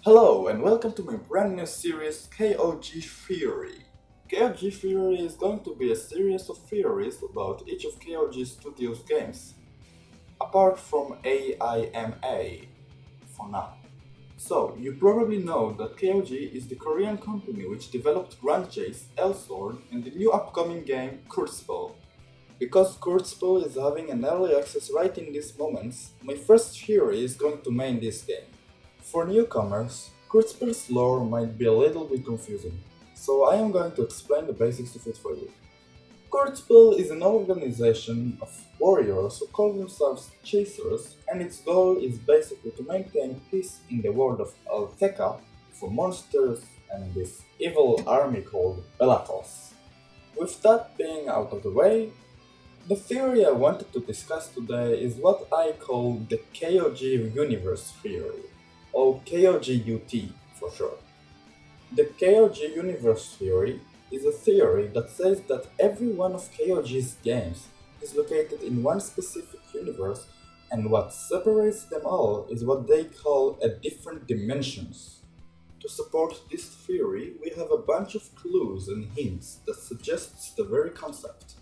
Hello and welcome to my brand new series KoG Theory. KoG Theory is going to be a series of theories about each of KoG Studios' games, apart from AIMA for now. So, you probably know that KoG is the Korean company which developed Grand Chase, Elsword, and the new upcoming game Kurzball. Because Kurzball is having an early access right in these moments, my first theory is going to main this game. For newcomers, Kurzball's lore might be a little bit confusing, so I am going to explain the basics of it for you. Kurzball is an organization of warriors who call themselves chasers, and its goal is basically to maintain peace in the world of Alteca for monsters and this evil army called Bellatos. With that being out of the way, the theory I wanted to discuss today is what I call the KOG universe theory, or KOG-UT for short. The KOG universe theory is a theory that says that every one of KOG's games is located in one specific universe, and what separates them all is what they call a different dimensions. To support this theory, we have a bunch of clues and hints that suggests the very concept.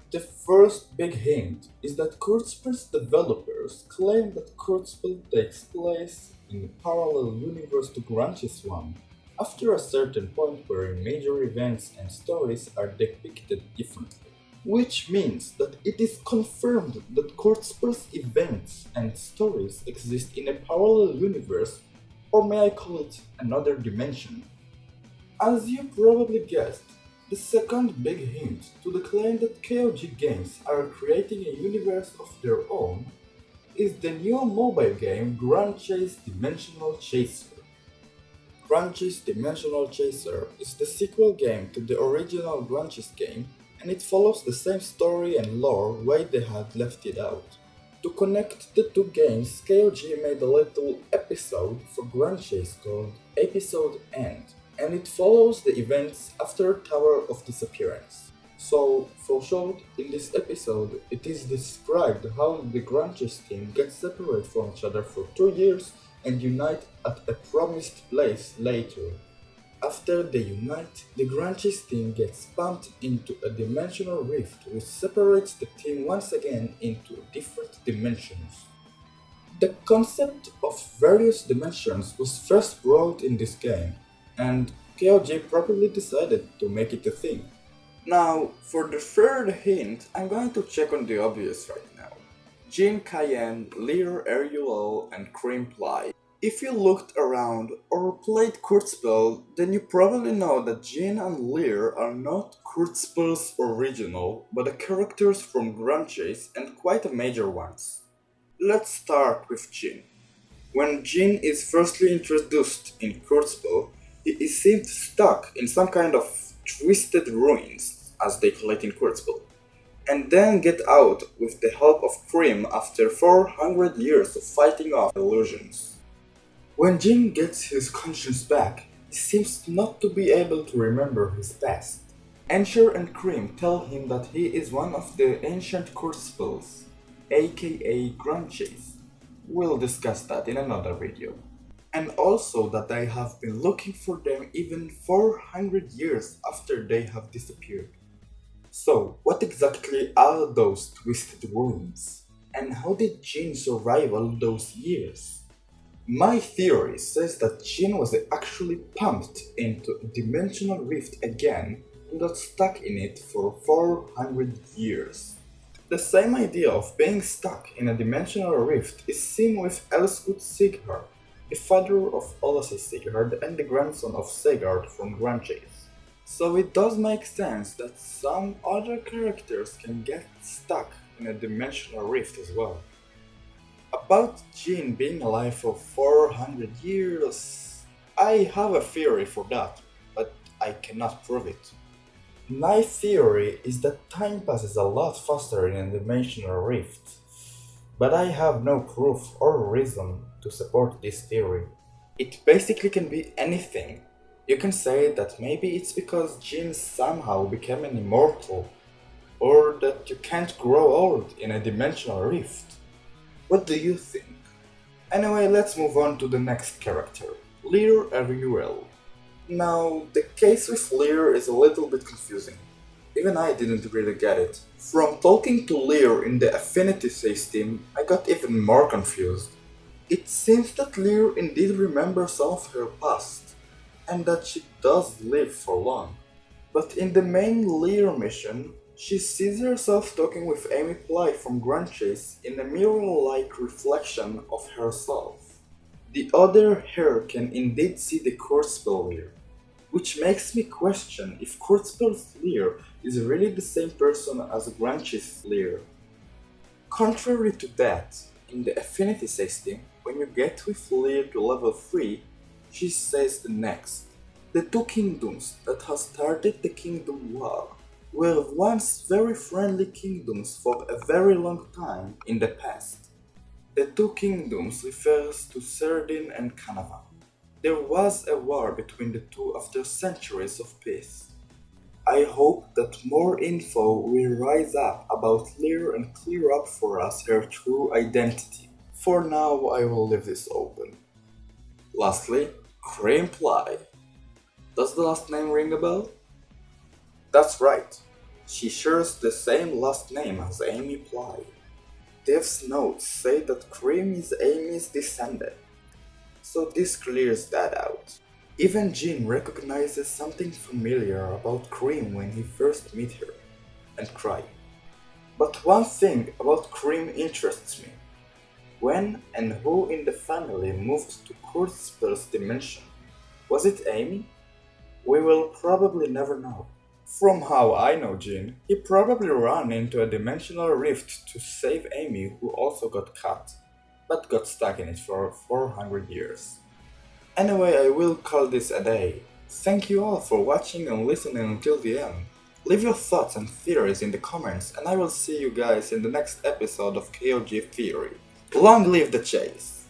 The first big hint is that Kurzball's developers claim that Kurzball takes place in a parallel universe to Grunty's one, after a certain point where major events and stories are depicted differently. Which means that it is confirmed that Kurzball's events and stories exist in a parallel universe, or may I call it another dimension. As you probably guessed, the second big hint to the claim that KOG games are creating a universe of their own is the new mobile game Grand Chase Dimensional Chaser. Grand Chase Dimensional Chaser is the sequel game to the original Grand Chase game, and it follows the same story and lore way they had left it out. To connect the two games, KOG made a little episode for Grand Chase called Episode End, and it follows the events after Tower of Disappearance. So, for short, in this episode, it is described how the Grand Chase team gets separated from each other for 2 years and unite at a promised place later. After they unite, the Grand Chase team gets bumped into a dimensional rift which separates the team once again into different dimensions. The concept of various dimensions was first brought in this game, and KOG probably decided to make it a thing. Now, for the third hint, I'm going to check on the obvious right now. Jin Cayenne, Lear Erulol, and Cream Ply. If you looked around or played Kurzball, then you probably know that Jin and Lear are not Kurzball's original, but the characters from Grand Chase and quite a major ones. Let's start with Jin. When Jin is firstly introduced in Kurzball, he is seen stuck in some kind of twisted ruins, as they call it in Kurzball, and then get out with the help of Cream after 400 years of fighting off illusions. When Jin gets his conscience back, he seems not to be able to remember his past. Ensure and Cream tell him that he is one of the ancient Kurzballs, aka Grand Chase. We'll discuss that in another video. And also that I have been looking for them even 400 years after they have disappeared. So, what exactly are those twisted ruins? And how did Jin survive all those years? My theory says that Jin was actually pumped into a dimensional rift again and got stuck in it for 400 years. The same idea of being stuck in a dimensional rift is seen with Elsgut Sigurd, the father of Olassi Sigurd and the grandson of Sigurd from Grand Chase. So it does make sense that some other characters can get stuck in a dimensional rift as well. About Jin being alive for 400 years, I have a theory for that, but I cannot prove it. My theory is that time passes a lot faster in a dimensional rift, but I have no proof or reason to support this theory. It basically can be anything. You can say that maybe it's because Jin somehow became an immortal, or that you can't grow old in a dimensional rift. What do you think? Anyway, let's move on to the next character, Lear awhile. Now, the case with Lear is a little bit confusing. Even I didn't really get it. From talking to Lear in the affinity system, I got even more confused. It seems that Lear indeed remembers some of her past, and that she does live for long. But in the main Lear mission, she sees herself talking with Amy Ply from Grand Chase in a mirror-like reflection of herself. The other her can indeed see the Kurzweil Lear, which makes me question if Kurzweil's Lear is really the same person as Grand Chase's Lear. Contrary to that, in the affinity system, when you get with Lear to level 3, she says the next. The two kingdoms that have started the Kingdom War were once very friendly kingdoms for a very long time in the past. The two kingdoms refers to Cerdin and Canavan. There was a war between the two after centuries of peace. I hope that more info will rise up about Lear and clear up for us her true identity. For now, I will leave this open. Lastly, Cream Ply. Does the last name ring a bell? That's right. She shares the same last name as Amy Ply. Dev's notes say that Cream is Amy's descendant, so this clears that out. Even Jean recognizes something familiar about Cream when he first meets her, and cries. But one thing about Cream interests me. When and who in the family moved to Kurzweil's dimension? Was it Amy? We will probably never know. From how I know Jean, he probably ran into a dimensional rift to save Amy, who also got cut, but got stuck in it for 400 years. Anyway, I will call this a day. Thank you all for watching and listening until the end. Leave your thoughts and theories in the comments, and I will see you guys in the next episode of KoG Theory. Long live the chase!